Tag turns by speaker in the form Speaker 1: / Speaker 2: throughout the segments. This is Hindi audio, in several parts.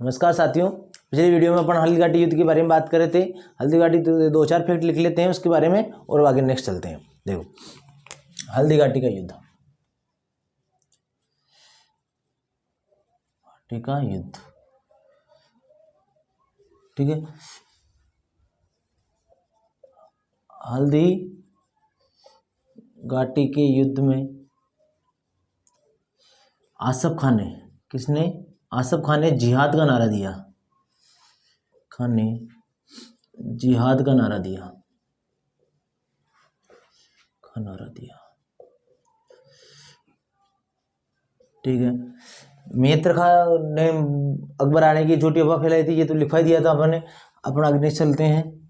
Speaker 1: नमस्कार साथियों, पिछली वीडियो में अपन हल्दीघाटी युद्ध के बारे में बात कर रहे थे। हल्दीघाटी दो चार फैक्ट लिख लेते हैं उसके बारे में और आगे नेक्स्ट चलते हैं। देखो हल्दीघाटी का युद्ध, ठीक है। हल्दी घाटी के युद्ध में आसफ खान ने जिहाद का नारा दिया। ठीक है। मित्र खान ने अकबर आने की झूठी अफवाह फैलाई थी, ये तो लिखवा दिया था अपने। अपना आगे चलते हैं।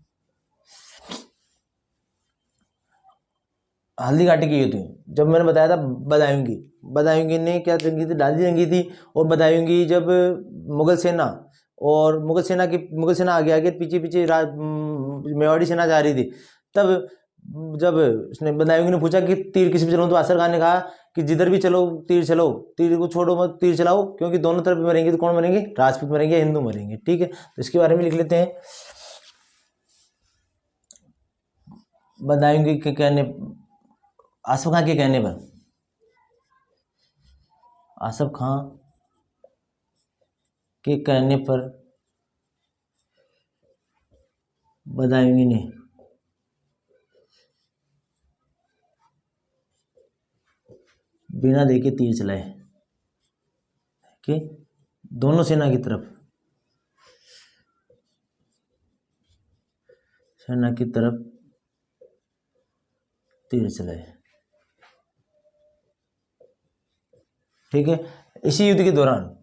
Speaker 1: हल्दीघाटी के युद्ध जब मैंने बताया था बदायूंगी ने क्या जंगी थी, डाली जंगी थी। और बदायूंगी जब मुगल सेना आगे पीछे मेवाड़ी सेना जा रही थी, तब जब उसने बदायूंगी ने पूछा कि तीर किसी पे चलाऊं, तो आसर खान ने कहा कि जिधर भी चलो तीर चलो, तीर को छोड़ो मत, तीर चलाओ, क्योंकि दोनों तरफ मरेंगे तो कौन मरेंगे? राजपूत मरेंगे, हिंदू मरेंगे। ठीक है, तो इसके बारे में लिख लेते हैं। बदायूंगी के कहने, आसफ खान के कहने पर, आसफ खान के कहने पर बदायूंगी ने बिना देखे तीर चलाए कि दोनों सेना की तरफ तीर चलाए। ठीक है। इसी युद्ध के दौरान,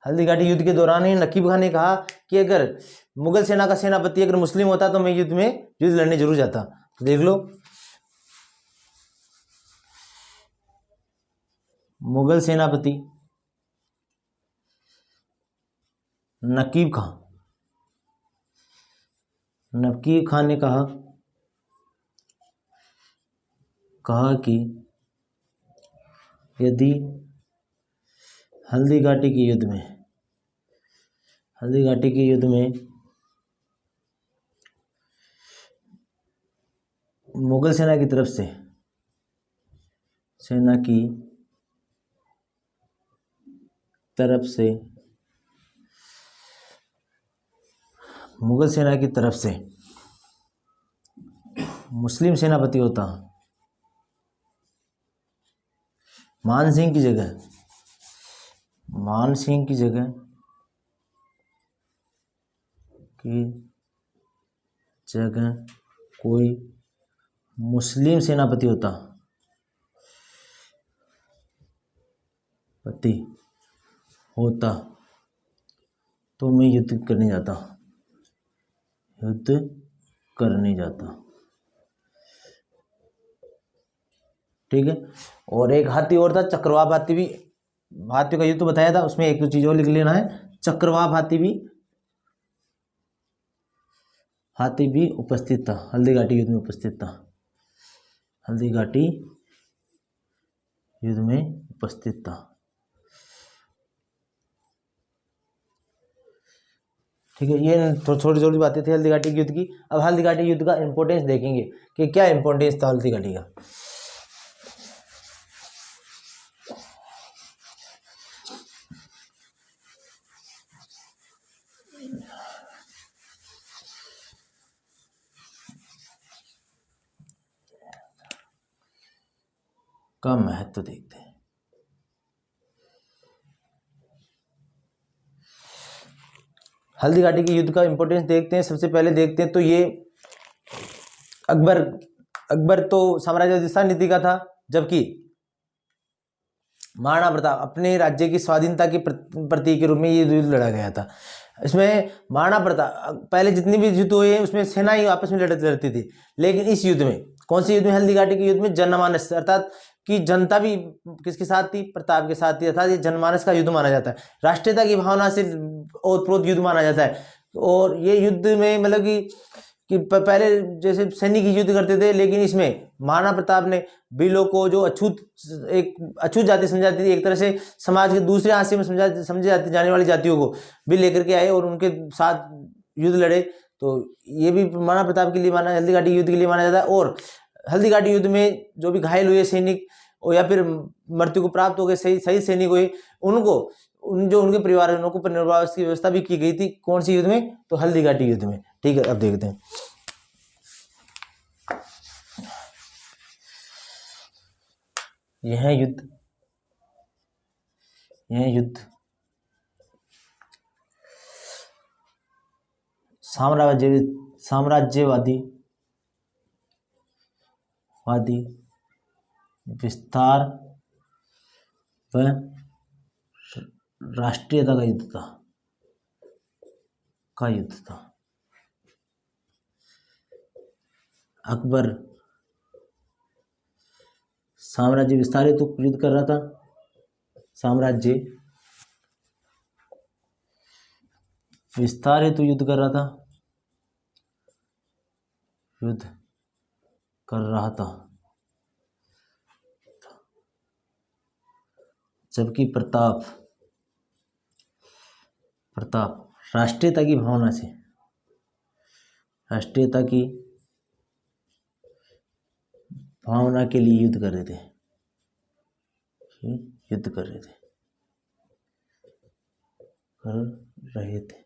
Speaker 1: हल्दीघाटी युद्ध के दौरान ही नकीब खान ने कहा कि अगर मुगल सेना का सेनापति अगर मुस्लिम होता तो मैं युद्ध लड़ने जरूर जाता। तो देख लो, मुगल सेनापति नकीब खान ने कहा कि यदि हल्दीघाटी के युद्ध में मुगल सेना की तरफ से मुस्लिम सेनापति होता, मान सिंह की जगह कोई मुस्लिम सेनापति होता तो मैं युद्ध करने जाता। ठीक है। और एक हाथी और था, चक्रवात हाथी भी। हाथियों का युद्ध तो बताया था, उसमें एक चीज और लिख लेना है, चक्रवात हाथी भी उपस्थित था, हल्दीघाटी युद्ध में उपस्थित था। ठीक है। ये छोटी छोटी बातें थी हल्दीघाटी युद्ध की। अब हल्दीघाटी युद्ध का इंपॉर्टेंस देखेंगे कि क्या इंपॉर्टेंस था हल्दीघाटी का। का महत्व देखते हैं। हल्दीघाटी के युद्ध का इंपॉर्टेंस देखते हैं। सबसे पहले देखते हैं तो ये अकबर तो साम्राज्य अधिष्ठान नीति का था, जबकि महाराणा प्रताप अपने राज्य की स्वाधीनता के प्रतीक के रूप में ये युद्ध लड़ा गया था। इसमें महाराणा प्रताप, पहले जितने भी युद्ध हुए उसमें सेनाएं आपस में लड़ती थी, लेकिन इस युद्ध में, कौन से युद्ध में? हल्दीघाटी के युद्ध में जनमानस, अर्थात कि जनता भी किसके साथ थी? प्रताप के साथ थी। अर्थात ये जनमानस का युद्ध माना जाता है, राष्ट्रीयता की भावना से ओतप्रोत युद्ध माना जाता है। और ये युद्ध में मतलब कि कि पहले जैसे सैनिक युद्ध करते थे, लेकिन इसमें महाराणा प्रताप ने भीलों को जो एक अछूत जाति समझी जाती थी, एक तरह से समाज के दूसरे हाशिए में समझी जाती जाने वाली जातियों को भी लेकर के आए और उनके साथ युद्ध लड़े। तो ये भी महाराणा प्रताप के लिए हल्दी घाटी युद्ध के लिए माना जाता है। और हल्दी घाटी युद्ध में जो भी घायल हुए सैनिक और या फिर मृत्यु को प्राप्त हो गए सही सैनिक हुए, उनको जो उनके परिवार है उनको पुनर्वास की व्यवस्था भी की गई थी। कौन सी युद्ध में? तो हल्दी घाटी युद्ध में। ठीक है, अब देखते हैं। यह युद्ध साम्राज्यवादी विस्तार व राष्ट्रीयता का युद्ध था। अकबर साम्राज्य विस्तारित तो युद्ध कर रहा था, साम्राज्य विस्तारित तो युद्ध कर रहा था, जबकि प्रताप राष्ट्रीयता की भावना से के लिए युद्ध कर रहे थे।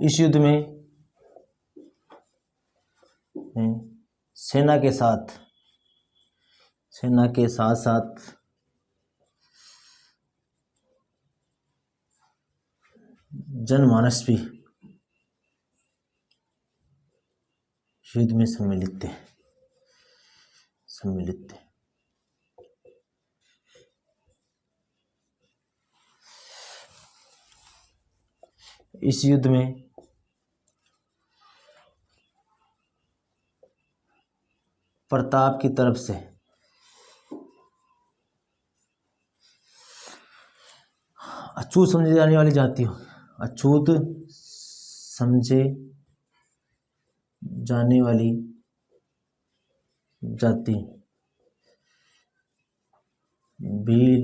Speaker 1: इस युद्ध में सेना के साथ जनमानस भी युद्ध में सम्मिलित थे। इस युद्ध में प्रताप की तरफ से अछूत समझे जाने वाली जातियों, जाति भील,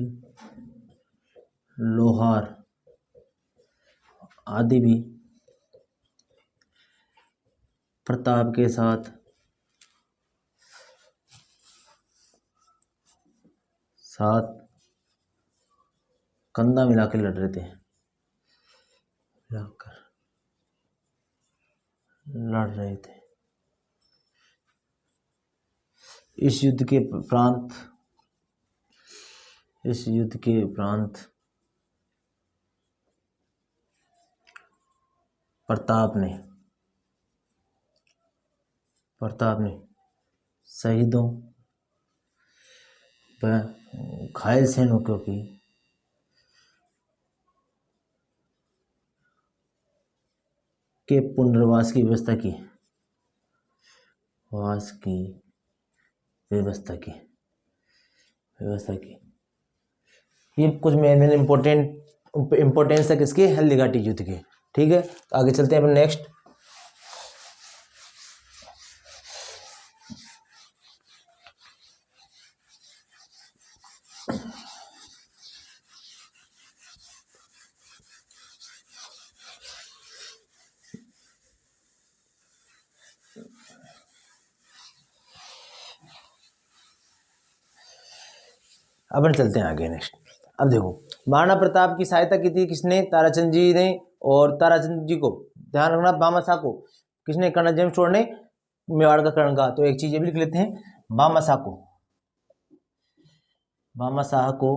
Speaker 1: लोहार आदि भी प्रताप के साथ कंधा मिलाकर लड़ रहे थे। इस युद्ध के उपरांत प्रताप ने शहीदों व घायल सैनिकों के पुनर्वास की व्यवस्था की। ये कुछ मेन इम्पोर्टेंस है किसके? हल्दी घाटी युद्ध के। ठीक है, तो आगे चलते हैं अपन नेक्स्ट। अपन चलते हैं आगे नेक्स्ट। अब देखो, महाराणा प्रताप की सहायता की थी किसने? ताराचंद जी ने। और ताराचंद जी को ध्यान रखना, भामाशाह को किसने? कर्नल जेम्स टोड ने मेवाड़ का कर्ण कहा। तो एक चीज ये भी लिख लेते हैं, भामाशाह को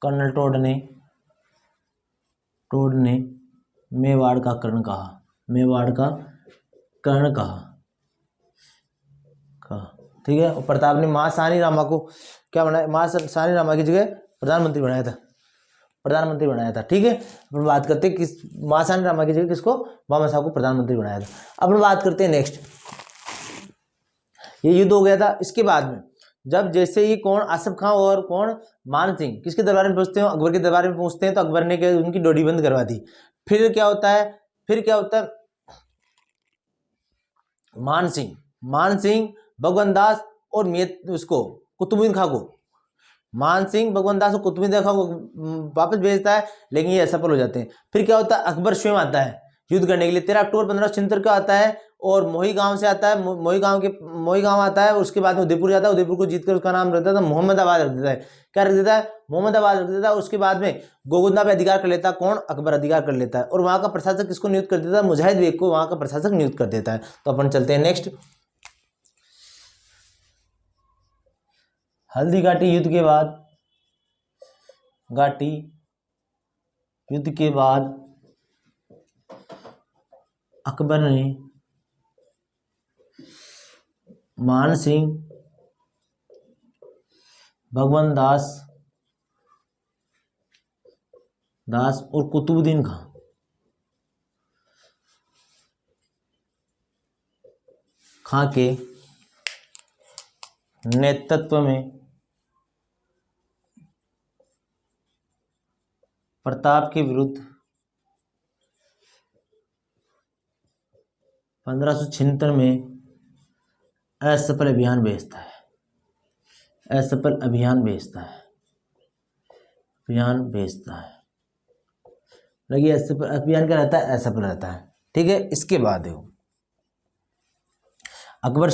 Speaker 1: कर्नल टोड ने मेवाड़ का कर्ण कहा। ठीक है। और प्रताप ने महासानी रामा को क्या बनाया? महासानी रामा की जगह प्रधानमंत्री बनाया था। ठीक है, अपन बात करते हैं किस महासानी रामा की जगह किसको? भामाशाह को प्रधानमंत्री बनाया था। अपन बात करते हैं नेक्स्ट। ये युद्ध हो गया था। इसके बाद में जब जैसे ही कौन आसिफ खां और कौन मान सिंह किसके दरबार में पहुंचते हैं, अकबर के दरबार में पहुंचते हैं, तो अकबर ने क्या उनकी डोडी बंद करवा दी। फिर क्या होता है, मान सिंह भगवंत दास और उसको कुतुबुद्दीन खां को, मान सिंह भगवंत दास और कुतुबुद्दीन खां को वापस भेजता है, लेकिन ये असफल हो जाते हैं। फिर क्या होता है, अकबर स्वयं आता है युद्ध करने के लिए। 13 अक्टूबर 1576 का आता है और मोही गांव से आता है, मोही गांव आता है, उसके बाद में उदयपुर जाता है। उदयपुर को जीतकर उसका नाम रखता था मोहम्मदाबाद रख देता है। क्या रख देता है, मोहम्मदाबाद रख देता है। उसके बाद में गोगुंदा पे अधिकार कर लेता है कौन, अकबर अधिकार कर लेता है। और वहां का प्रशासक किसको नियुक्त कर देता है, मुजाहिद बेग को वहां का प्रशासक नियुक्त कर देता है। तो अपन चलते हैं नेक्स्ट। हल्दी घाटी युद्ध के बाद, घाटी युद्ध के बाद अकबर ने मान सिंह, भगवंत दास और कुतुबुद्दीन खां के नेतृत्व में प्रताप के विरुद्ध 1576 में असफल अभियान भेजता है। लगी असफल अभियान क्या रहता है, असफल रहता है। ठीक है, इसके बाद देखो अकबर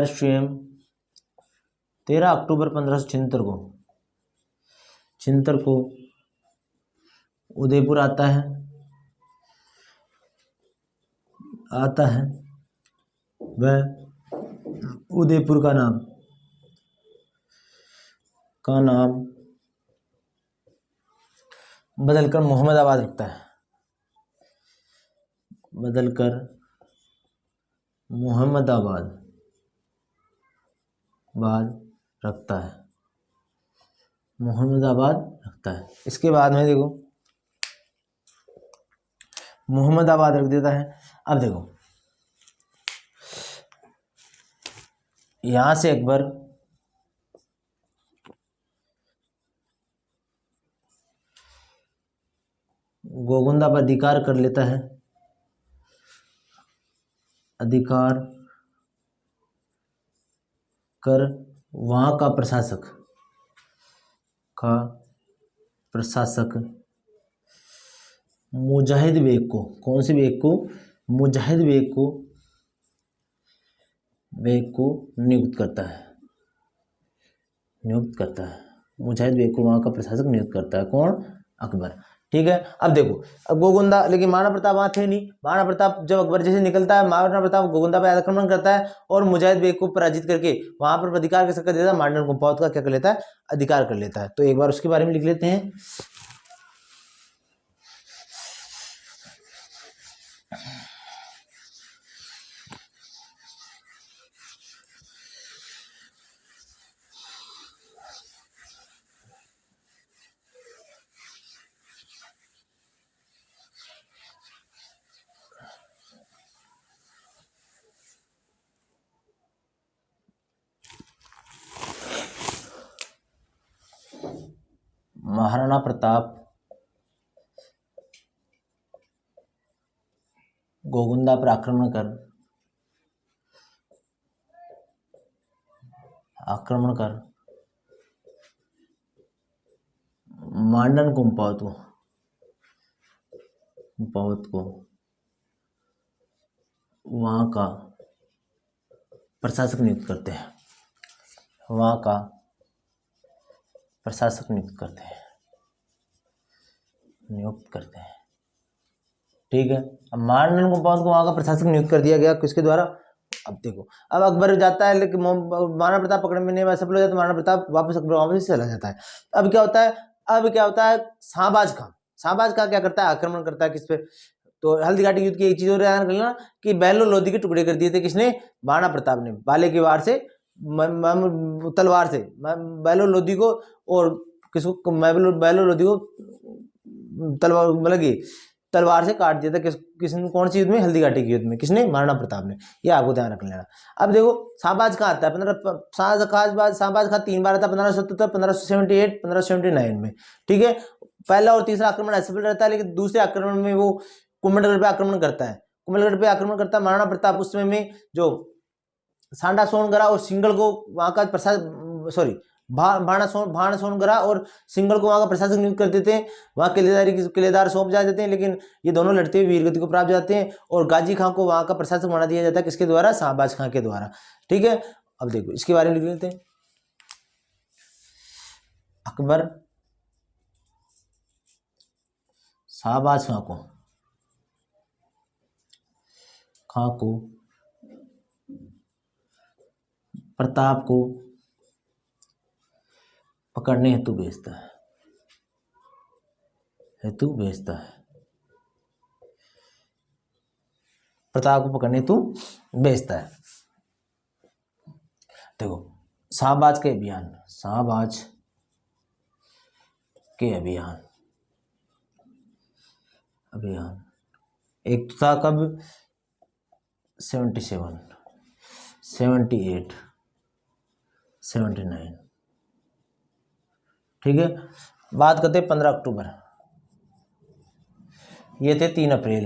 Speaker 1: स्वयं 13 अक्टूबर 1576 को उदयपुर आता है। वह उदयपुर का नाम बदलकर मोहम्मदाबाद रखता है। मोहम्मदाबाद रखता है। इसके बाद में देखो मोहम्मदाबाद रख देता है। अब देखो यहां से अकबर गोगुंदा पर अधिकार कर लेता है। अधिकार कर वहां का प्रशासक मुजाहिद बेग को, कौन से बेग को, मुजाहिद बेग को नियुक्त करता है। मुजाहिद बेग को वहां का प्रशासक नियुक्त करता है कौन, अकबर। ठीक है, अब देखो अब गोगुंदा, लेकिन महाराणा प्रताप वहां थे नहीं। महाराणा प्रताप जब अकबर जैसे निकलता है, महाराणा प्रताप गोगुंदा पर आक्रमण करता है और मुजाहिद बेग को पराजित करके वहां पर अधिकार कर देता है। मांडन कुंपावत का क्या कर लेता है, अधिकार कर लेता है। तो एक बार उसके बारे में लिख लेते हैं। महाराणा प्रताप गोगुंदा पर आक्रमण कर मांडन कुंपावत को वहां का प्रशासक नियुक्त करते हैं। ठीक है, अब मांडन कुंपावत को वहां का प्रशासक नियुक्त कर दिया गया किसके द्वारा। अब देखो अब अकबर जाता है, लेकिन महाराणा प्रताप पकड़ने में नहीं सफल हो जाता है। महाराणा प्रताप वापस चला जाता है। अब क्या होता है, शाहबाज खां क्या करता है, आक्रमण करता है किस पे, तो हल्दी घाटी युद्ध की एक चीज और ध्यान रखना कि बहलोल लोधी के टुकड़े कर दिए थे किसने, महाराणा प्रताप ने, भाले की वार से, तलवार से बहलोल लोधी को, और किसको, बहलोल लोधी को तलवार मतलब तलवार से काट दिया था। किसने, कौन सी युद्ध में? हल्दी घाटी के युद्ध में। किसने? महाराणा प्रताप ने। ये आपको ध्यान रख लेना। अब देखो शाहबाज खां आता है, शाहबाज खां 3 बार आता है, 1577, 1578, 1579 में। ठीक है, पहला और तीसरा आक्रमण असफल रहता है, लेकिन दूसरे आक्रमण में वो कुंभलगढ़ पे आक्रमण करता है। कुंभलगढ़ पे आक्रमण करता है महाराणा प्रताप। उस समय में जो सांडा सोनगरा और सिंगल को वहां का भाण सोनगरा और सिंगल को वहां का प्रशासक नियुक्त कर देते हैं। वहां किलेदार सौंप जा देते हैं, लेकिन ये दोनों लड़ते हुए वीरगति को प्राप्त जाते हैं। और गाजी खां को वहां का प्रशासक बना दिया जाता है। किसके द्वारा? शाहबाज खां के द्वारा। ठीक है, अब देखो इसके बारे में लिख लेते हैं। अकबर शाहबाज खां को प्रताप को पकड़ने हेतु भेजता है। प्रताप को पकड़ने हेतु भेजता है। देखो शाहबाज के अभियान एक तो था कब? 77, 78, 79। ठीक है, बात करते 15 अक्टूबर। ये थे 3 अप्रैल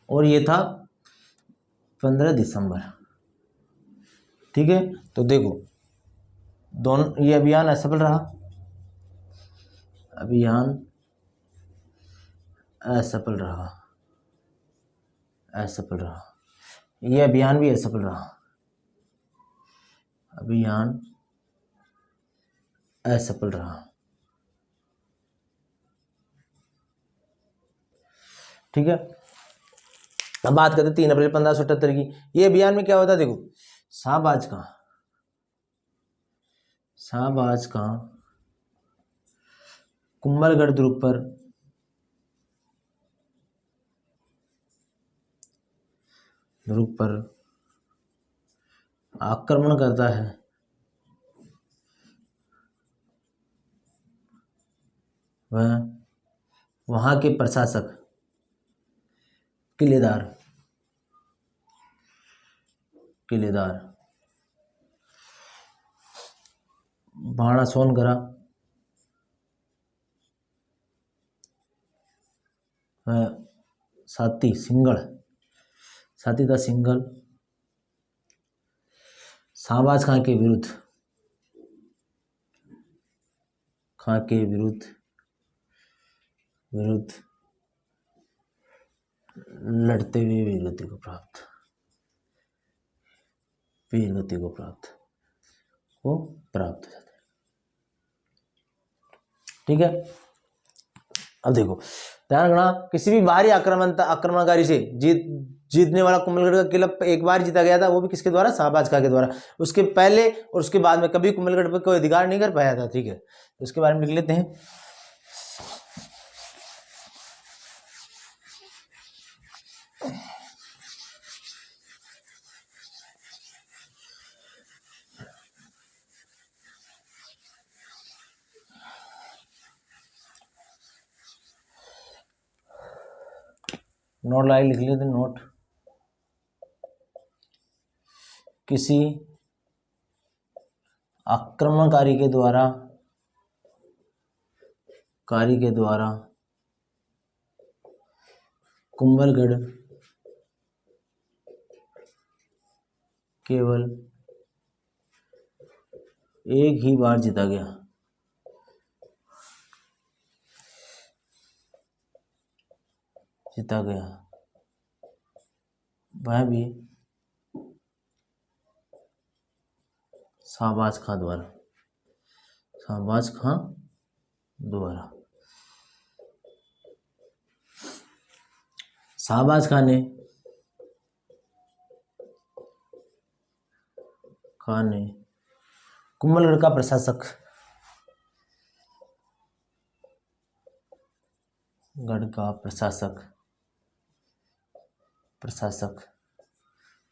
Speaker 1: और ये था 15 दिसंबर। ठीक है, तो देखो दोनों ये अभियान असफल रहा। ये अभियान भी असफल रहा। ठीक है, अब बात करते 3 अप्रैल 1578 की। ये अभियान में क्या होता है? देखो शाहबाज खां कुंभलगढ़ दुर्ग पर आक्रमण करता है। वह वहां के प्रशासक किलेदार भाणा सोनगरा साथी था सिंगल शाहबाज खां के विरुद्ध लड़ते हुए वीरगति को प्राप्त हो जाते हैं। ठीक है, अब देखो ध्यान रखना, किसी भी बाहरी आक्रमणकारी से जीतने वाला कुंभलगढ़ का किला एक बार जीता गया था, वो भी किसके द्वारा? शाहबाज खां के द्वारा। उसके पहले और उसके बाद में कभी कुंभलगढ़ पर कोई अधिकार नहीं कर पाया था। ठीक है, तो उसके बारे में लिख लेते हैं। नोट लाइन लिख लेते हैं। नोट, किसी आक्रमणकारी के द्वारा कुंभलगढ़ केवल एक ही बार जीता गया। वह भी शाहबाज खां द्वारा। शाहबाज खां ने कुंभलगढ़ का प्रशासक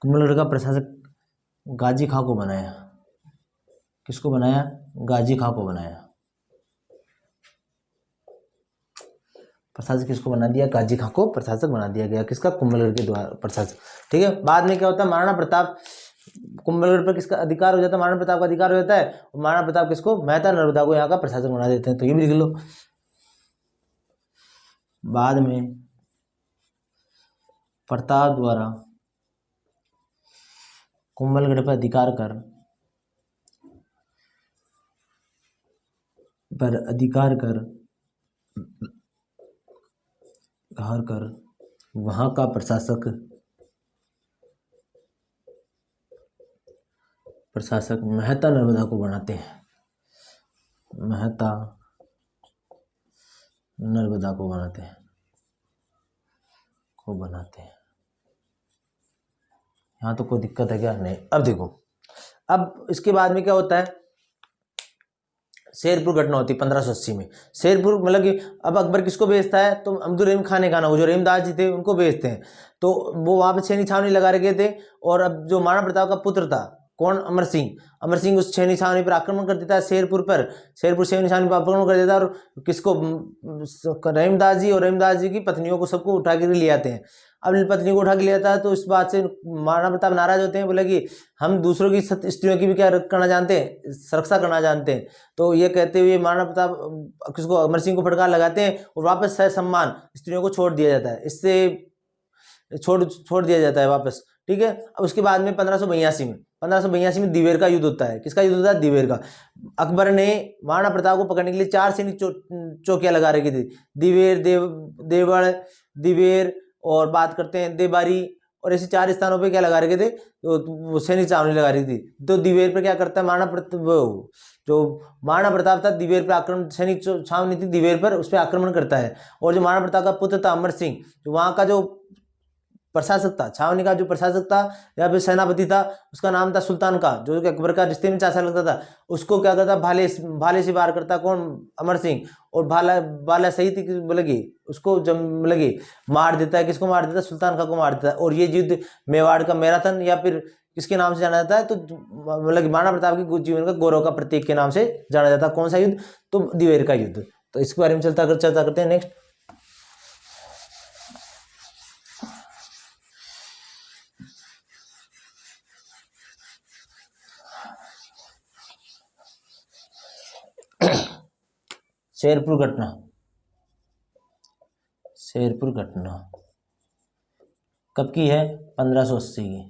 Speaker 1: कुंभलगढ़ का प्रशासक गाजी खां को बनाया। किसको बनाया? गाजी खां को बनाया। प्रशासक किसको बना दिया, गाजी खां को प्रशासक बना दिया गया, किसका, कुंभलगढ़ के द्वारा प्रशासक। ठीक है, बाद में क्या होता है, महाराणा प्रताप, कुंभलगढ़ पर किसका अधिकार हो जाता है, महाराणा प्रताप का अधिकार हो जाता है, और महाराणा प्रताप किसको, मेहता नर्मदा को यहाँ का प्रशासक बना देते हैं। तो ये भी लिख लो। बाद में प्रताप द्वारा कुंभलगढ़ पर अधिकार कर वहां का प्रशासक मेहता नर्मदा को बनाते हैं, मेहता नर्मदा को बनाते हैं। यहाँ तो कोई दिक्कत है क्या, नहीं। अब देखो, अब इसके बाद में क्या होता है, शेरपुर घटना होती है 1580 में। शेरपुर मतलब कि अब अकबर किसको भेजता है, तो अब्दुल रहीम खान खाना, वो जो रहीमदास जी थे उनको भेजते हैं। तो वो वहाँ पे छेनी छावनी लगा रखे थे, और अब जो महाराणा प्रताप का पुत्र था कौन, अमर सिंह उस छेनी छावनी पर आक्रमण कर देता है, शेरपुर छेनी छावनी पर आक्रमण कर देता है, और किसको, रहीमदास जी और रहीमदास जी की पत्नियों को सबको उठा के ले आते हैं। अब पत्नी को उठा के ले आता है, तो इस बात से महाराणा प्रताप नाराज होते हैं, बोले कि हम दूसरों की स्त्रियों की भी क्या करना जानते हैं, सुरक्षा करना जानते हैं। तो ये कहते हुए महाराणा प्रताप किसको, अमर सिंह को फटकार लगाते हैं, और वापस सम्मान स्त्रियों को छोड़ दिया जाता है, इससे छोड़ दिया जाता है वापस। ठीक है, अब उसके बाद में 1582 में दिवेर का युद्ध होता है। किसका युद्ध होता है, दिवेर का। अकबर ने महाराणा प्रताप को पकड़ने के लिए 4 सैनिक चौकियां लगा रखी थी, देवड़, दिवेर, और बात करते हैं देबारी, और ऐसे 4 स्थानों पे क्या लगा रखे थे, तो सैनिक छावनी लगा रही थी। तो दिवेर पे क्या करता है महाराणा प्रताप था, दिवेर पर आक्रमण, सैनिक छावनी थी दिवेर पर, उस पर आक्रमण करता है। और जो महाराणा प्रताप का पुत्र था अमर सिंह, जो वहाँ का जो प्रशासक था, छावनी का जो प्रशासक था या फिर सेनापति था, उसका नाम था सुल्तान का, जो अकबर का रिश्ते में चाचा लगता था, उसको क्या करता, भाले से वार करता, कौन, अमर सिंह, और भाला सही थी लगी, उसको जब लगी मार देता है। किसको मार देता है, सुल्तान खां को मार देता है। और ये युद्ध मेवाड़ का मैराथन या फिर किसके नाम से जाना जाता है, तो मतलब महाराणा प्रताप के जीवन का गौरव का प्रतीक के नाम से जाना जाता है। कौन सा युद्ध, तो दिवेर का युद्ध। तो इसके बारे में चर्चा करते हैं। नेक्स्ट, शेरपुर घटना कब की है, 1580 की।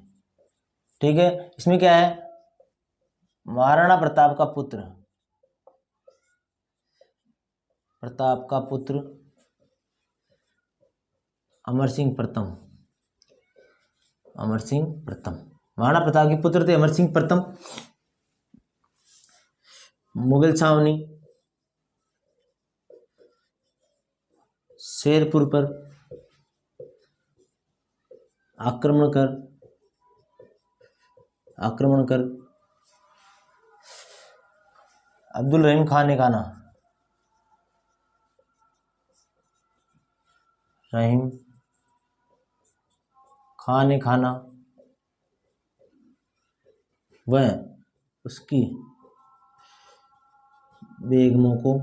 Speaker 1: ठीक है, इसमें क्या है, महाराणा प्रताप का पुत्र अमर सिंह प्रथम, महाराणा प्रताप के पुत्र थे अमर सिंह प्रथम, मुगल छावनी शेरपुर पर आक्रमण कर अब्दुल रहीम खान ने खाना वह उसकी बेगमों को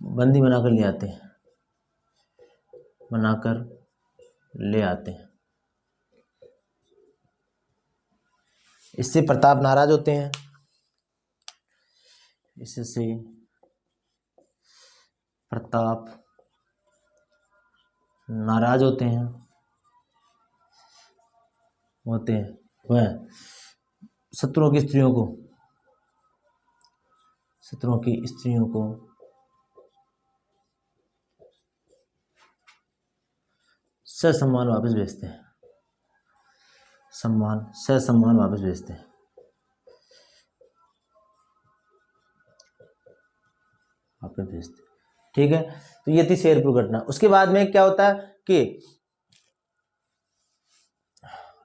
Speaker 1: बंदी बनाकर ले आते हैं। इससे प्रताप नाराज होते हैं, वह शत्रुओं की स्त्रियों को ससम्मान वापस भेजते हैं, ठीक है। तो ये थी शेरपुर घटना। उसके बाद में क्या होता है कि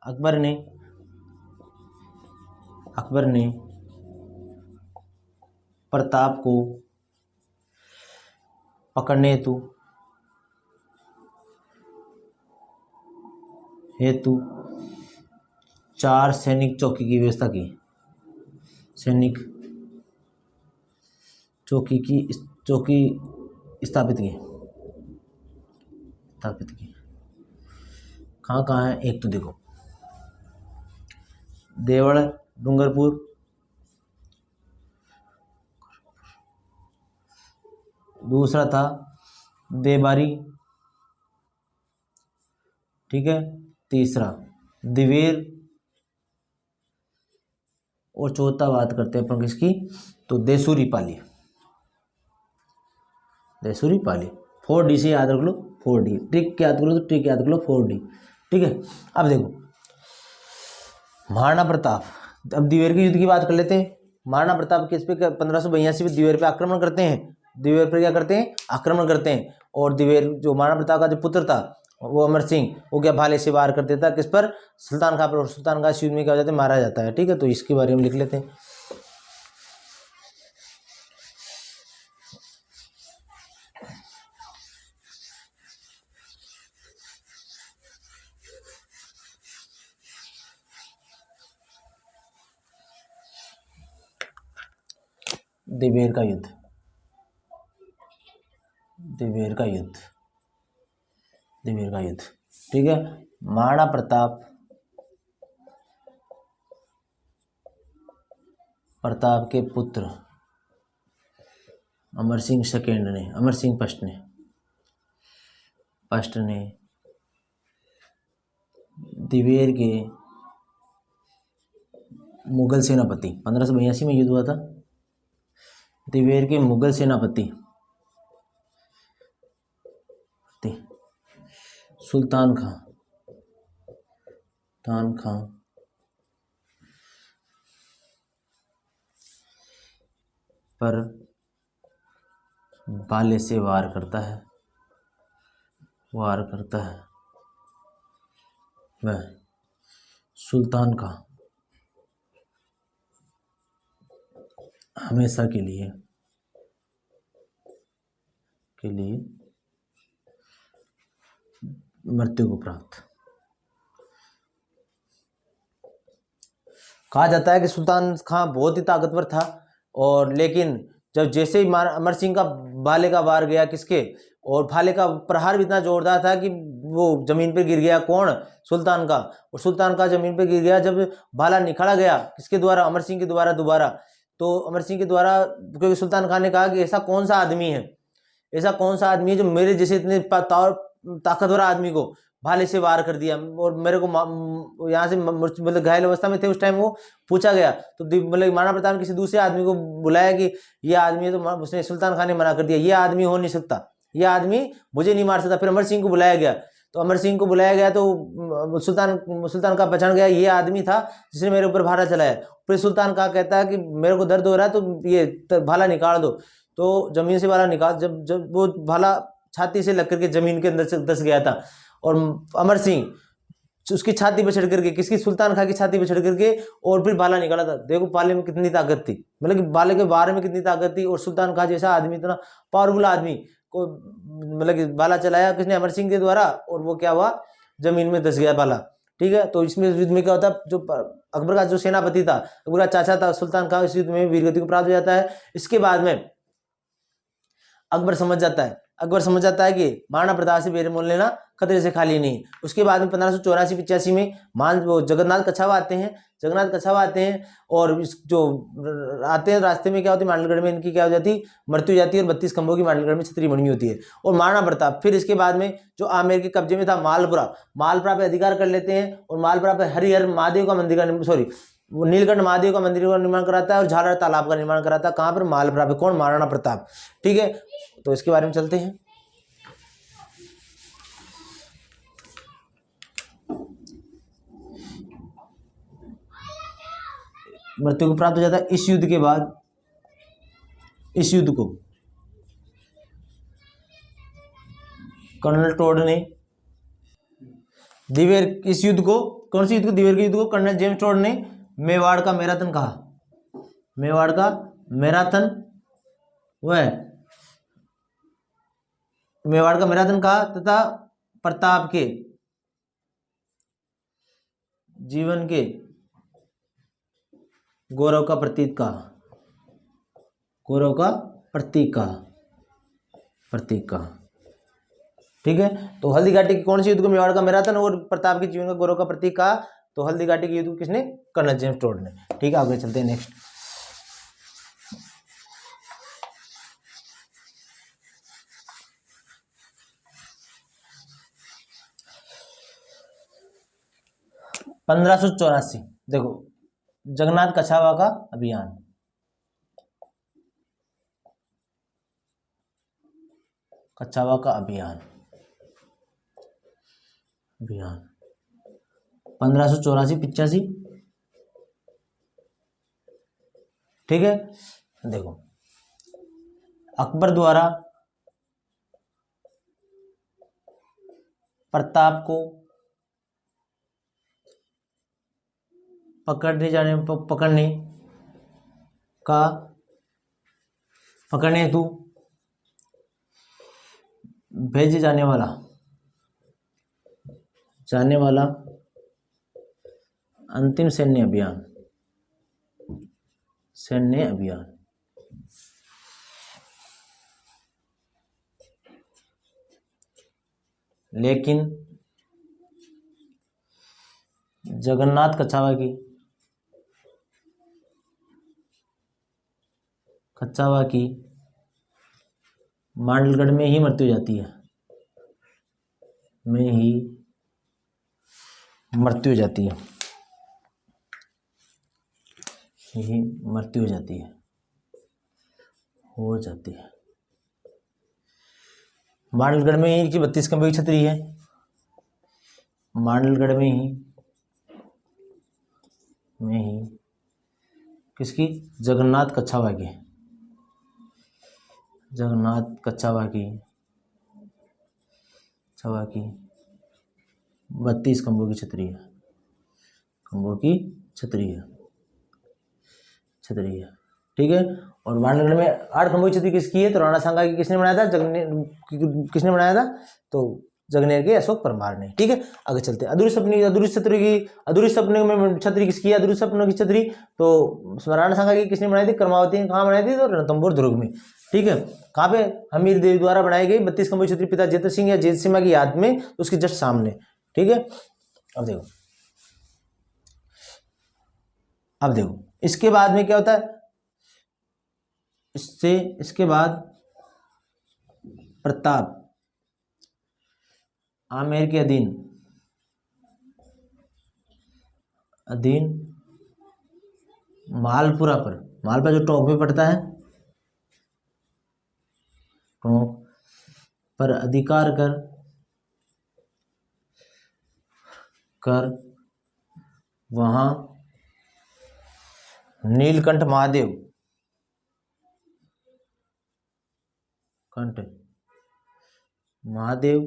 Speaker 1: अकबर ने प्रताप को पकड़ने हेतु 4 सैनिक चौकी की व्यवस्था की। चौकी स्थापित किए, स्थापित किए। कहाँ कहाँ है? एक तो देखो देवड़, डूंगरपुर, दूसरा था देबारी, ठीक है, तीसरा दिवेर, और चौथा बात करते हैं अपन किसकी, तो देसूरी पाली, देसूरी पाली। 4D से याद रख लो, 4D ट्रिक याद करो तो ट्रिक याद कर लो 4D, ठीक है। अब देखो महाराणा प्रताप, अब दिवेर के युद्ध की बात कर लेते हैं। महाराणा प्रताप किस पे 1582 में दिवेर पे आक्रमण करते हैं, दिवेर पर क्या करते हैं, आक्रमण करते हैं। और दिवेर जो महाराणा प्रताप का जो पुत्र था वो अमर सिंह, वो क्या भाले से वार कर देता है किस पर, सुल्तान खां पर, और सुल्तान खां इस युद्ध में क्या हो जाता है, मारा जाता है, ठीक है। तो इसके बारे में लिख लेते हैं। दिवेर का युद्ध, दिवेर का युद्ध, दिवेर का युद्ध, ठीक है। महाराणा प्रताप, प्रताप के पुत्र अमर सिंह सेकेंड ने, अमर सिंह फर्स्ट ने, फर्स्ट ने दिवेर के मुगल सेनापति, 1582 में युद्ध हुआ था, दिवेर के मुगल सेनापति सुल्तान खां, सुल्तान खां पर भाले से वार करता है, वार करता है। वह सुल्तान खां हमेशा के लिए मृत्यु को प्राप्त। कहा जाता है कि सुल्तान खां बहुत ही ताकतवर था, और लेकिन जब जैसे ही अमर सिंह का भाले का वार गया किसके, और भाले का प्रहार भी इतना जोरदार था कि वो जमीन पे गिर गया, कौन, सुल्तान का, और सुल्तान का जमीन पे गिर गया। जब भाला निकाला गया किसके द्वारा, अमर सिंह के द्वारा दोबारा, तो अमर सिंह के द्वारा, क्योंकि सुल्तान खान ने कहा कि ऐसा कौन सा आदमी है, ऐसा कौन सा आदमी है जो मेरे जैसे इतने ताकतवर आदमी को भाले से वार कर दिया, और मेरे को यहाँ से मतलब घायल अवस्था में थे उस टाइम, वो पूछा गया तो मतलब महाराणा प्रताप ने किसी दूसरे आदमी को बुलाया कि ये आदमी है, तो उसने, सुल्तान खान ने मना कर दिया, ये आदमी हो नहीं सकता, ये आदमी मुझे नहीं मार सकता। फिर अमर सिंह को बुलाया गया, तो अमर सिंह को बुलाया गया तो सुल्तान का पहचान गया ये आदमी था जिसने मेरे ऊपर भाला चलाया। फिर सुल्तान का कहता है कि मेरे को दर्द हो रहा है तो ये भाला निकाल दो, तो जमीन से भाला निकाल, जब वो भाला छाती से लग करके जमीन के अंदर से धंस गया था, और अमर सिंह उसकी छाती पर चढ़ करके, किसकी, सुल्तान खां की छाती पर चढ़ करके, और फिर भाला निकाला था। देखो भाले में कितनी ताकत थी, मतलब कि भाले के वार में कितनी ताकत थी, और सुल्तान खां जैसा आदमी, इतना पावरफुल आदमी को मतलब कि भाला चलाया किसने, अमर सिंह के द्वारा, और वो क्या हुआ, जमीन में धंस गया भाला, ठीक है। तो इसमें युद्ध में क्या होता है, जो अकबर का जो सेनापति था, अकबर का चाचा था सुल्तान खां, इस युद्ध में वीरगति को प्राप्त हो जाता है। इसके बाद में अकबर समझ जाता है कि महाराणा प्रताप से बेर मोल लेना खतरे से खाली नहीं। उसके बाद में 1584-85 में वो जगन्नाथ कछावा आते हैं, और जो आते हैं रास्ते में क्या होती है, मांडलगढ़ में इनकी क्या हो जाती, मृत्यु हो जाती है, और 32 खंभों की मांडलगढ़ में छतरी बनी होती है। और महाराणा प्रताप फिर इसके बाद में जो आमेर के कब्जे में था मालपुरा पे अधिकार कर लेते हैं, और मालपुरा पे हरिहर महादेव का मंदिर वो नीलकंठ महादेव का मंदिर का निर्माण कराता है, और झालर तालाब का निर्माण कराता है। कहाँ पर, मालपुरा पे। कौन, महाराणा प्रताप, ठीक है। तो इसके बारे में चलते हैं। मृत्यु को प्राप्त हो जाता है। इस युद्ध के बाद, इस युद्ध को कर्नल टोड ने, इस युद्ध को, कौन सी युद्ध को, दिवेर के युद्ध को कर्नल जेम्स टोड ने मेवाड़ का मैराथन कहा, मेवाड़ का मैराथन, वह मेवाड़ का मैराथन कहा, तथा प्रताप के जीवन के गौरव का प्रतीक कहा, गौरव का प्रतीक कहा, प्रतीक का। ठीक है, तो हल्दी घाटी की कौन सी युद्ध को मेवाड़ का मैराथन और प्रताप के जीवन का गौरव का प्रतीक कहा? तो हल्दी घाटी के युद्ध को किसने? कर्नल जेम्स टोड ने। ठीक है, आगे चलते हैं नेक्स्ट। (1584) देखो, जगन्नाथ कछावा का अभियान। कछावा का अभियान 1584-85। ठीक है, देखो, अकबर द्वारा प्रताप को पकड़ने हेतु भेजे जाने वाला अंतिम सैन्य अभियान लेकिन जगन्नाथ कछावा की मांडलगढ़ में ही मृत्यु हो जाती है। मांडलगढ़ में ही इनकी 32 खंभे की छतरी है। मांडलगढ़ में ही किसकी? जगन्नाथ कछावा की 32 खंभों की छतरी है। ठीक है, और मांडलगढ़ में 8 खंभों की छतरी किसकी है? तो राणा सांगा की किसने बनाया था? किसने बनाया था? तो जगनेर के अशोक परमार ने। ठीक है, आगे चलते हैं। अधूरी सपने में छतरी किसकी है? अधूरी सपनों की छतरी तो राणा सांगा की किसने बनाई थी? कर्मावती ने। कहाँ बनाई थी? तो रणथंभौर दुर्ग में। ठीक है, कहाँ पे? हमीर देवी द्वारा बनाई गई 32 खंभों की छतरी पिता जेतर सिंह या जेत सिंह की याद में, उसके जस्ट सामने। ठीक है, अब देखो इसके बाद में क्या होता है? इसके बाद प्रताप आमेर के अधीन मालपुरा जो टोंक में पड़ता है, टोंक पर अधिकार कर वहां नीलकंठ महादेव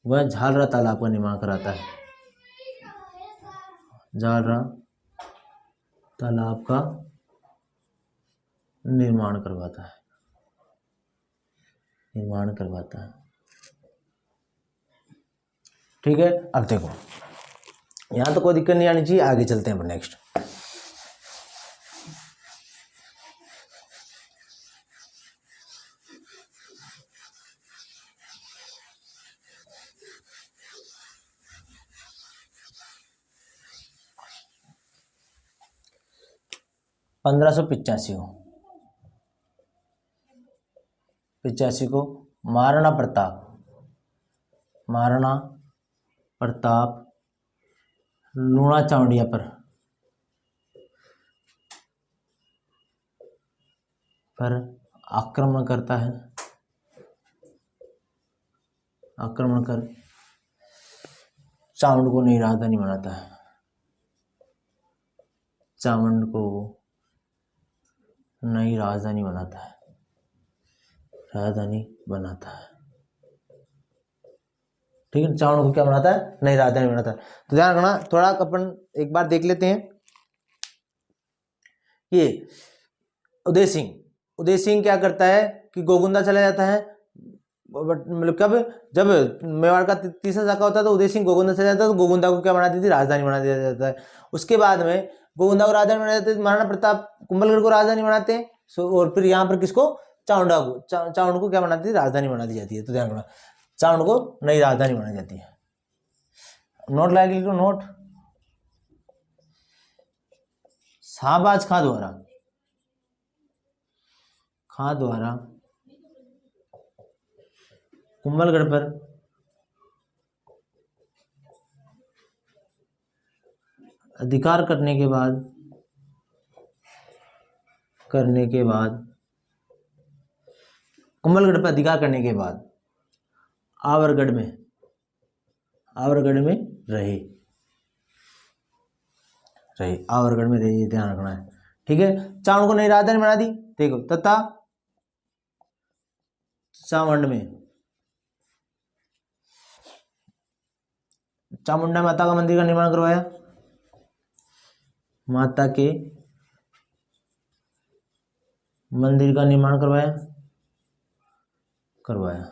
Speaker 1: वह झालरा तालाब का निर्माण कराता है। झालरा तालाब का निर्माण करवाता है। ठीक है, अब देखो यहां तो कोई दिक्कत नहीं आनी चाहिए। आगे चलते हैं नेक्स्ट। पंद्रह सौ पिचासी को महाराणा प्रताप लूणा चावड़िया पर आक्रमण करता है। आक्रमण कर चावंड को नई राजधानी बनाता है। ठीक है, चावंड को क्या बनाता है? नई राजधानी बनाता है। तो ध्यान रखना, थोड़ा अपन एक बार देख लेते हैं। ये उदय सिंह क्या करता है कि गोगुंदा चला जाता है। मतलब कब? जब मेवाड़ का तीसरा शाखा होता है तो उदय सिंह गोगुंदा चला जाता है, तो गोगुंदा को क्या बना देती? राजधानी बना दिया जाता है। उसके बाद में गोगुंदा को राजधानी बना देते हैं, महाराणा प्रताप कुंभलगढ़ को राजधानी बनाते हैं। और फिर यहाँ पर किसको? चामुंडा को चामुंड को क्या बना दी, राजधानी बना दी जाती है। तो ध्यान रखना, चामुंड को नई राजधानी बनाई जाती है। नोट लाइक लिखो, नोट। शाहबाज खां द्वारा कुंभलगढ़ पर अधिकार करने के बाद कुंभलगढ़ पर अधिकार करने के बाद आवरगढ़ में रहे, आवरगढ़ में रहे, ध्यान रखना है। ठीक है, चामुंड को नई राजधानी बना दी। देखो, तथा चामुंडा माता का मंदिर का निर्माण करवाया, माता के मंदिर का निर्माण करवाया।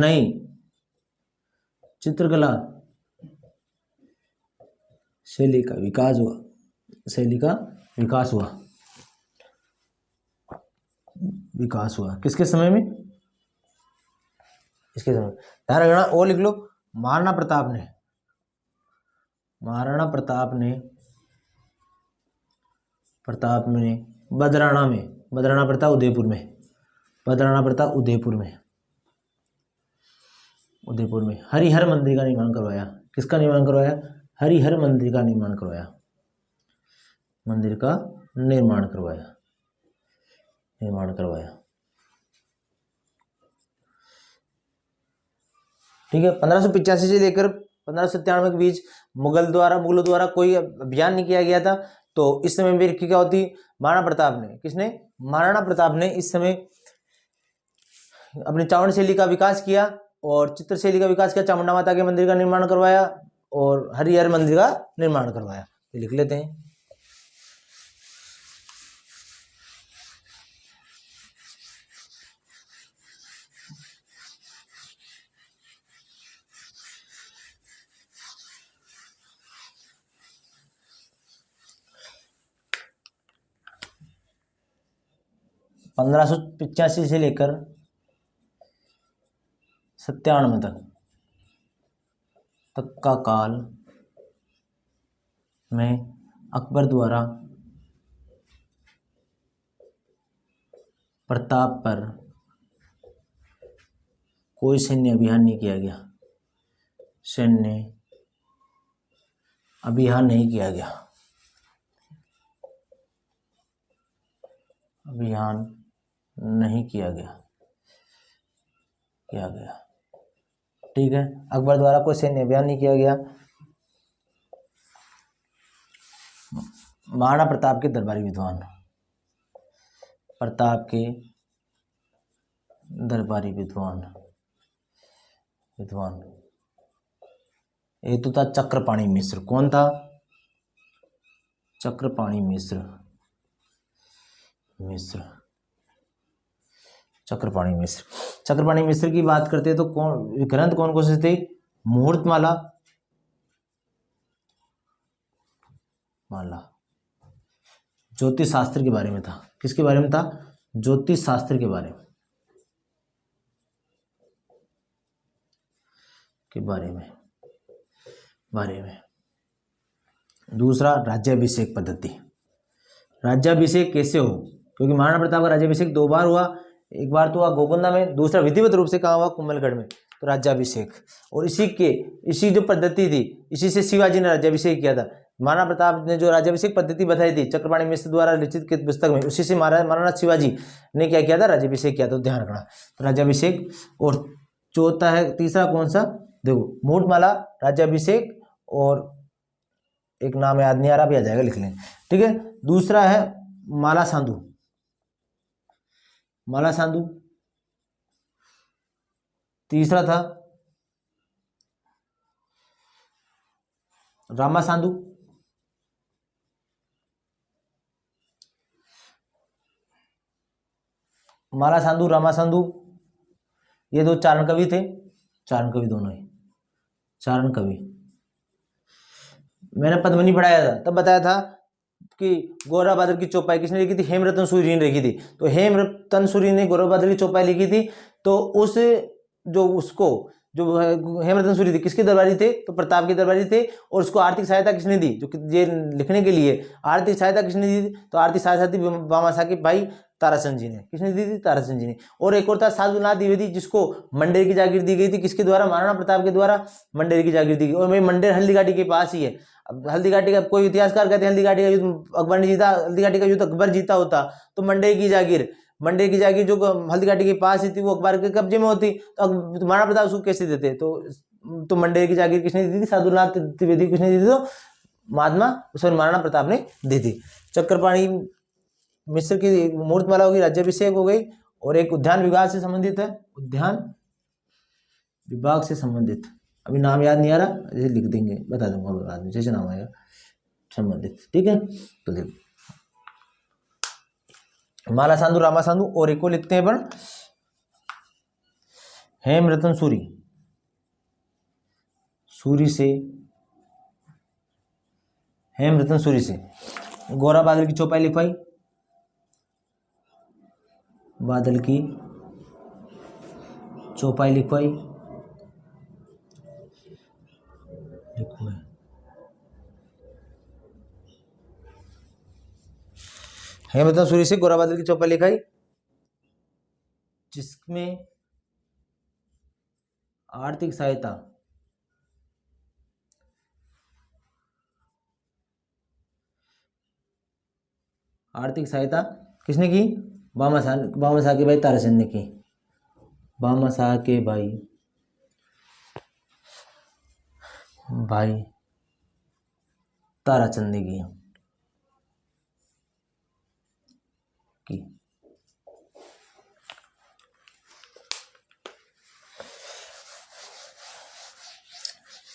Speaker 1: नई चित्रकला शैली का विकास हुआ। किसके समय में? इसके समय। ध्यान रखना, और लिख लो, महाराणा प्रताप ने बदराना प्रताप उदयपुर में हरिहर मंदिर का निर्माण करवाया। किसका निर्माण करवाया? हरिहर मंदिर का निर्माण करवाया। ठीक है, 1585 से लेकर 1597 के बीच मुगलों द्वारा कोई अभियान नहीं किया गया था। तो इस समय में क्या होती, महाराणा प्रताप ने इस समय अपनी चावड़ शैली का विकास किया और चित्र शैली का विकास किया, चामुंडा माता के मंदिर का निर्माण करवाया और हरिहर मंदिर का निर्माण करवाया। ये लिख लेते हैं। पंद्रह सौ 85 से लेकर 97 तक का काल में अकबर द्वारा प्रताप पर कोई सैन्य अभियान नहीं किया गया। ठीक है, अकबर द्वारा कोई सैन्य अभियान नहीं किया गया। महाराणा प्रताप के दरबारी विद्वान, ये तो था चक्रपाणि मिश्र। कौन था? चक्रपाणि मिश्र। चक्रपाणि मिश्र की बात करते हैं तो ग्रंथ कौन से थे? मुहूर्तमाला, ज्योतिष शास्त्र के बारे में था। किसके बारे में था? ज्योतिष शास्त्र के बारे में। दूसरा, राज्याभिषेक पद्धति। राज्याभिषेक कैसे हो? क्योंकि महाराणा प्रताप का राज्याभिषेक 2 बार हुआ। एक बार तो हुआ गोलकोंडा में, दूसरा विधिवत रूप से कहाँ हुआ? कुंभलगढ़ में। तो राज्याभिषेक, और इसी जो पद्धति थी, इसी से शिवाजी ने राज्याभिषेक किया था। महाराणा प्रताप ने जो राज्याभिषेक पद्धति बताई थी चक्रपाणि मिश्र द्वारा लिखित पुस्तक में, उसी से महाराणा शिवाजी ने क्या किया था? राज्याभिषेक किया था। तो ध्यान रखना, तो राज्याभिषेक। और चौथा है, तीसरा कौन सा? देखो, मुहूर्तमाला, राज्याभिषेक, और एक नाम याद नहीं आ रहा, भी आ जाएगा, लिख लें। ठीक है, दूसरा है माला साधु। तीसरा था रामा साधु। माला साधु, रामा साधु, ये 2 चारण कवि थे। दोनों ही चारण कवि। मैंने पद्मिनी पढ़ाया था, तब बताया था कि गौरव बहादुर की चौपाई किसने लिखी थी? हेमरतन सूरी ने लिखी थी। तो हेमरतन सूरी ने गौरव बहादुर की चौपाई लिखी थी। तो उस जो उसको जो हेमरतन सूरी थे किसके दरबारी थे? तो प्रताप के दरबारी थे। और उसको आर्थिक सहायता किसने दी? जो ये लिखने के लिए आर्थिक सहायता किसने दी? तो आर्थिक सहायता दी भामाशाह के भाई ताराचंद जी ने। किसने दी थी? ताराचंद जी ने। और एक और था साधुनाथ द्विवेदी, जिसको मंडेर की जागीर दी गई थी। किसके द्वारा? महाराणा प्रताप के द्वारा मंडेर की जागीर दी गई। और मैं मंडेर हल्दीघाटी के पास ही है। अब हल्दीघाटी का कोई इतिहासकार कहते हैं हल्दीघाटी का युद्ध अकबर ने जीता, हल्दीघाटी का युद्ध अकबर जीता होता तो मंडेर की जागीर जो हल्दीघाटी के पास ही थी वो अकबर के कब्जे में होती, तो महाराणा प्रताप उसको कैसे देते? तो मंडेर की जागीर किसने दी थी? साधुनाथ द्विवेदी किसने दी थी? तो महाराणा प्रताप ने दी थी। चक्रपाणी मिश्र की मूर्तमाला होगी, राज्याभिषेक हो गई। और एक उद्यान विभाग से संबंधित है, उद्यान विभाग से संबंधित, अभी नाम याद नहीं आ रहा, जैसे लिख देंगे, बता दूंगा बाद में जैसे नाम आएगा संबंधित। ठीक है, तो देखो माला साधु, रामा साधु, और एक को लिखते हैं अपन हेमरतन सूरी। हेमरतन सूरी से गौरव बादल की चौपाई लिखवाई, बादल की चौपाई लिखवाई। हेमरतन सूरी से गौरव बादल की चौपाई लिखाई, जिसमें आर्थिक सहायता किसने की? भामाशाह के भाई ताराचंद ने की। भामाशाह के भाई ताराचंद ने की।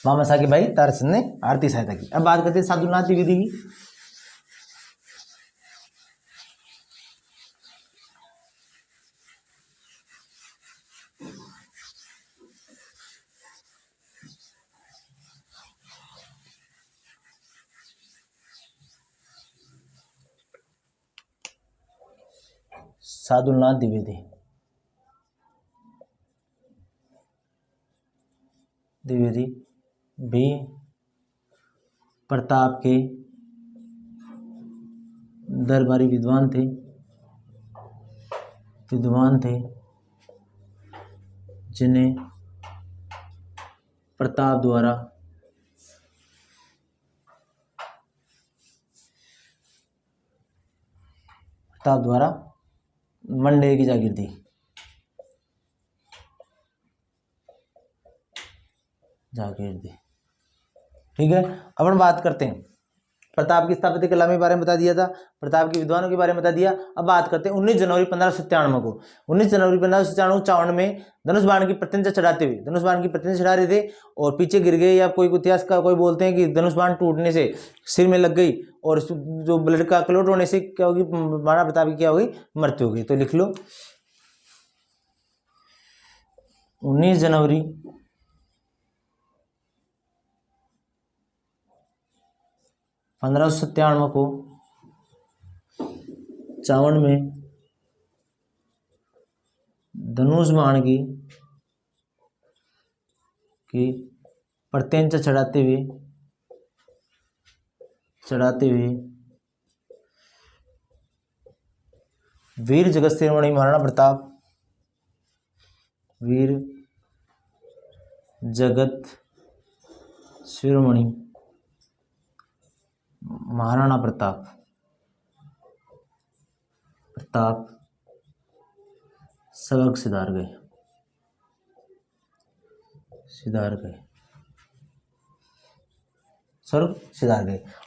Speaker 1: भामाशाह के भाई ताराचंद ने आर्थिक सहायता की। अब बात करते हैं साधुनाथ द्विवेदी की। साधुनाथ द्विवेदी भी प्रताप के दरबारी विद्वान थे, जिन्हें प्रताप द्वारा मंडेर की जागीर दी। ठीक है, अपन बात करते हैं प्रताप की स्थापत्य कला के बारे में बता दिया था, प्रताप के विद्वानों के बारे में बता दिया। अब बात करते हैं 19 जनवरी 1597 को। 19 जनवरी 1597 में धनुष बाण की प्रतिष्ठा चढ़ाते हुए चढ़ा रहे थे और पीछे गिर गए, या कोई इतिहास का कोई बोलते हैं कि धनुष बाण टूटने से सिर में लग गई और जो ब्लड का क्लॉट होने से क्या होगी? महाराणा प्रताप की क्या होगी? मृत्यु हो गई। तो लिख लो 19 जनवरी 1597 को चावड़ में धनुष बाण की प्रत्यंचा चढ़ाते हुए वीर जगत शिरोमणि महाराणा प्रताप महाराणा प्रताप सबक सिधार गए।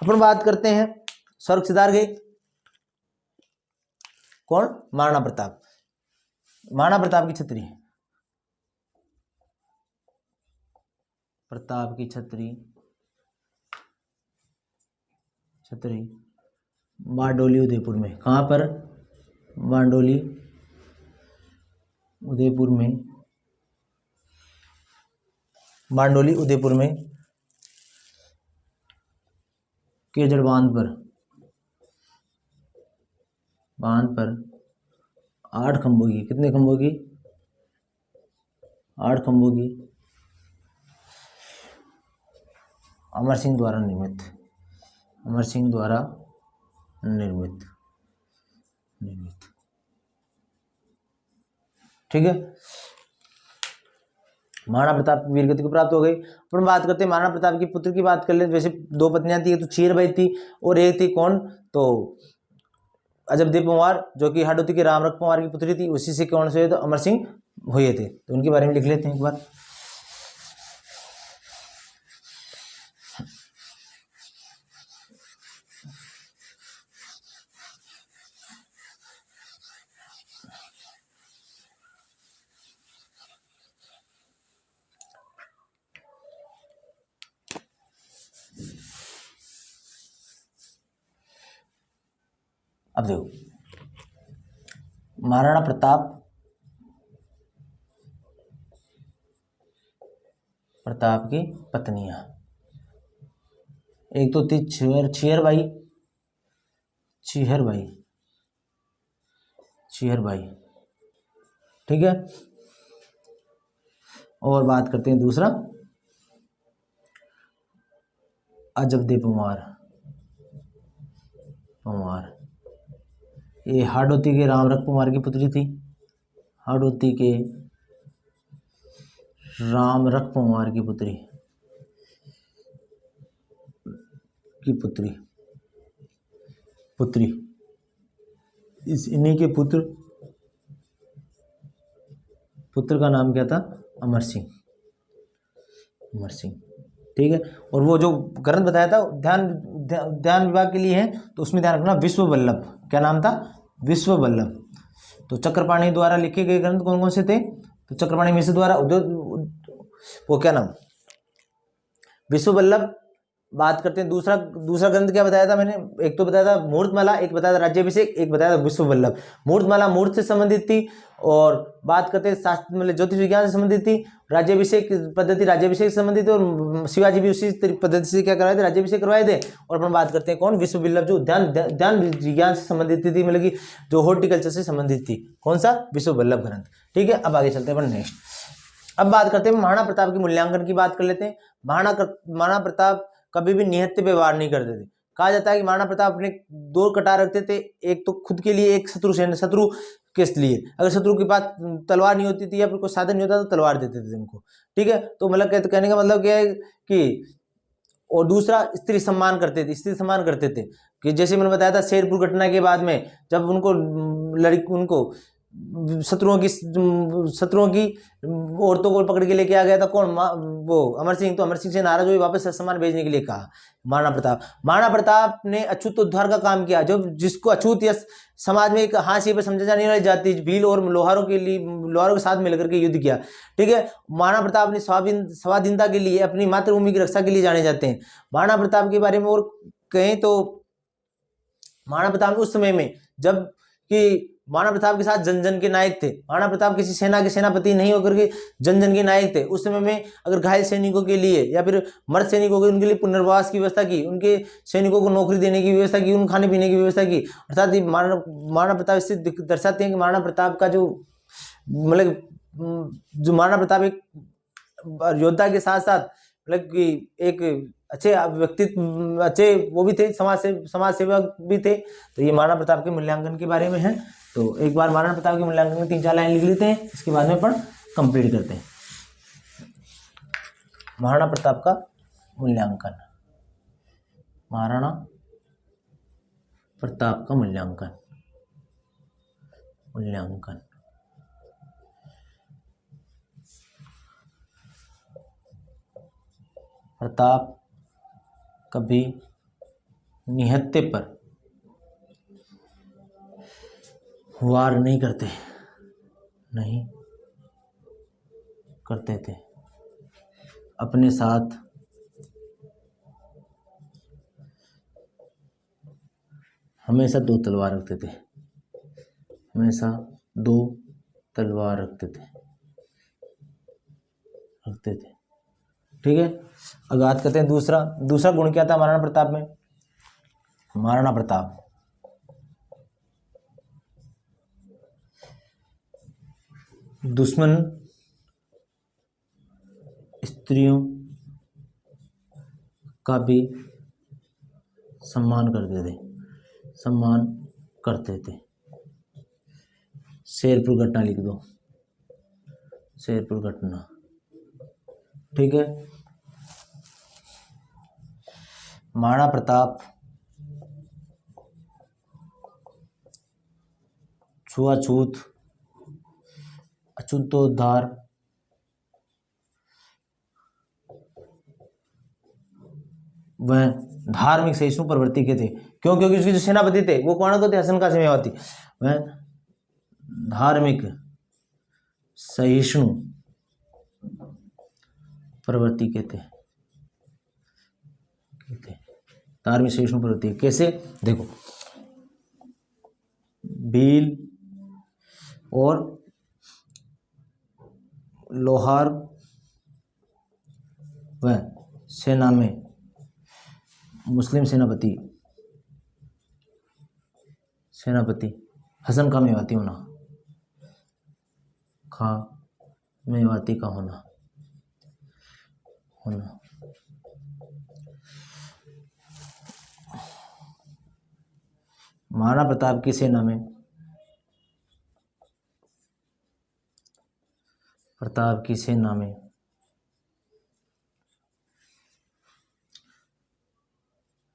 Speaker 1: अपन बात करते हैं स्वर्ग सिधार गए कौन? महाराणा प्रताप की छत्री, बारडोली उदयपुर में। कहाँ पर? बारडोली उदयपुर में केजड़ बांध पर बांध पर 8 खंभों की, कितने खंभों की? 8 खंभों की अमर सिंह द्वारा निर्मित, अमर सिंह द्वारा निर्मित। ठीक है, महाराणा प्रताप की वीरगति को प्राप्त हो गई। अपन बात करते हैं महाराणा प्रताप की पुत्र की बात कर ले। वैसे 2 पत्नियां थी, एक तो चीरबाई थी और एक थी कौन, तो अजबदेव पंवार, जो कि हाडोती के रामरख पंवार की पुत्री थी। उसी से कौन से, तो अमर सिंह हुए थे। तो उनके बारे में लिख लेते हैं एक बार। अब देखो, महाराणा प्रताप की पत्नियां, एक तो थी चीहरबाई, ठीक है। और बात करते हैं दूसरा, अजबदेव पंवार, ये हाडोती के रामरख पंवार की पुत्री थी, हाडोती के रामरख पंवार की पुत्री इस इन्हीं के पुत्र का नाम क्या था? अमर सिंह, ठीक है। और वो जो ग्रंथ बताया था ध्यान विभाग के लिए है, तो उसमें ध्यान रखना विश्व वल्लभ, क्या नाम था? विश्व वल्लभ। तो चक्रपाणी द्वारा लिखे गए ग्रंथ कौन कौन से थे? तो चक्रपाणी मिश्र द्वारा वो क्या नाम, विश्व वल्लभ। बात करते हैं दूसरा ग्रंथ क्या बताया था मैंने, एक तो बताया था मूर्तमाला, एक बताया था राज्याभिषेक, एक बताया था विश्व वल्लभ। मूर्तमाला मूर्त से संबंधित थी, और बात करते हैं शास्त्र मतलब ज्योतिष विज्ञान से संबंधित थी। राज्याभिषेक पद्धति राज्याभिषेक से संबंधित थी, और शिवाजी भी उसी पद्धति से क्या करवाए थे? राज्याभिषेक करवाए थे। और अपन बात करते हैं कौन? विश्व वल्लभ, जो उद्यान विज्ञान से संबंधित थी, मतलब कि जो हॉर्टिकल्चर से संबंधित थी। कौन सा? विश्व वल्लभ ग्रंथ। ठीक है, अब आगे चलते हैं अपन नेक्स्ट। अब बात करते हैं महाराणा प्रताप के मूल्यांकन की बात कर लेते हैं। महाराणा प्रताप कभी भी निहत्थे व्यवहार नहीं करते थे। कहा जाता है कि महाराणा प्रताप अपने 2 कटार रखते थे, एक तो खुद के लिए, एक शत्रु के लिए। अगर शत्रु के पास तलवार नहीं होती थी या फिर कोई साधन नहीं होता तो तलवार देते थे उनको। ठीक है, तो मतलब कहने का मतलब क्या है कि, और दूसरा स्त्री सम्मान करते थे, कि जैसे मैंने बताया था शेरपुर घटना के बाद में, जब उनको शत्रुओं की औरतों को पकड़ के लेके आ गया था कौन? वो अमर सिंह। तो अमर सिंह से नाराज हुए, वापस सामान भेजने के लिए कहा महाराणा प्रताप ने अछूतोद्धार का काम किया। जो जिसको अछूत या समाज में एक हाशिए पर समझा जाने वाली जाति भील और लोहारों के साथ मिलकर के युद्ध किया। ठीक है, महाराणा प्रताप ने स्वाधीनता के लिए, अपनी मातृभूमि की रक्षा के लिए जाने जाते हैं। महाराणा प्रताप के बारे में और कहें तो, महाराणा प्रताप उस समय में, जब कि महाराणा प्रताप के साथ जन जन के नायक थे। महाराणा प्रताप किसी सेना के सेनापति नहीं होकर के जन जन के नायक थे। उस समय में अगर घायल सैनिकों के लिए या फिर मर्द सैनिकों के, उनके लिए पुनर्वास की व्यवस्था की, उनके सैनिकों को नौकरी देने की व्यवस्था की, उन खाने पीने की व्यवस्था की। अर्थात महाराणा प्रताप इससे दर्शाते हैं कि महाराणा प्रताप का जो महाराणा प्रताप एक योद्धा के साथ साथ मतलब कि एक अच्छे व्यक्तित्व, अच्छे वो भी थे, समाज सेवक भी थे। तो ये महाराणा प्रताप के मूल्यांकन के बारे में है। तो एक बार महाराणा प्रताप के मूल्यांकन में 3-4 लाइन लिख लेते हैं, इसके बाद में अपन कंप्लीट करते हैं। महाराणा प्रताप का मूल्यांकन, महाराणा प्रताप का मूल्यांकन। प्रताप कभी निहत्थे पर वार नहीं करते थे। अपने साथ हमेशा 2 तलवार रखते थे, ठीक है। अब बात करते हैं दूसरा गुण क्या था महाराणा प्रताप में। महाराणा प्रताप दुश्मन स्त्रियों का भी सम्मान करते थे। शेरपुर घटना लिख दो, शेरपुर घटना। ठीक है। महाराणा प्रताप छुआछूत, अछूतोद्धार, वह धार्मिक सहिष्णु प्रवृत्ति के थे। क्यों? क्योंकि उसके जो सेनापति थे वो कौन को थे? हसन कासिम मेवाती। वह धार्मिक सहिष्णु प्रवृत्ति के थे। धार्मिक सहिष्णु प्रवृत्ति कैसे? देखो, भील और लोहार व सेना में मुस्लिम सेनापति हसन का मेवाती का होना। महाराणा प्रताप की सेना में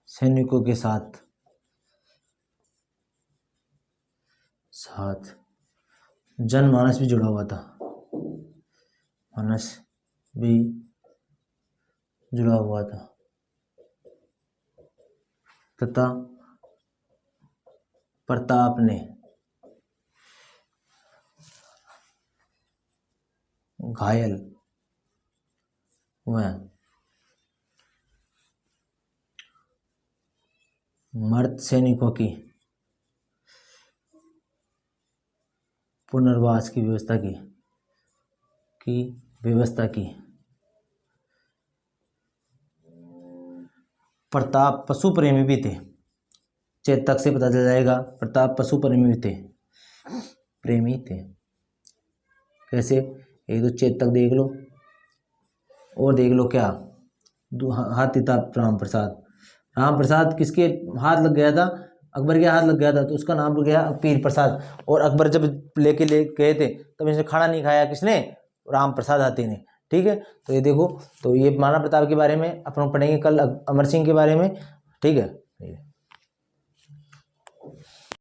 Speaker 1: सैनिकों के साथ जनमानस भी जुड़ा हुआ था। तथा प्रताप ने घायल व मर्द सैनिकों की पुनर्वास की व्यवस्था की। प्रताप पशु प्रेमी भी थे। चेतक से पता चल जाएगा, प्रताप पशु प्रेमी थे। कैसे? एक तो चेतक देख लो, और देख लो क्या, हाथी था राम प्रसाद किसके हाथ लग गया था? अकबर के हाथ लग गया था, तो उसका नाम गया पीर प्रसाद। और अकबर जब ले गए थे तब इसे खाना नहीं खाया किसने? राम प्रसाद हाथी ने। ठीक है। तो ये देखो, तो ये महाराणा प्रताप के बारे में अपन पढ़ेंगे कल, अमर सिंह के बारे में। ठीक है।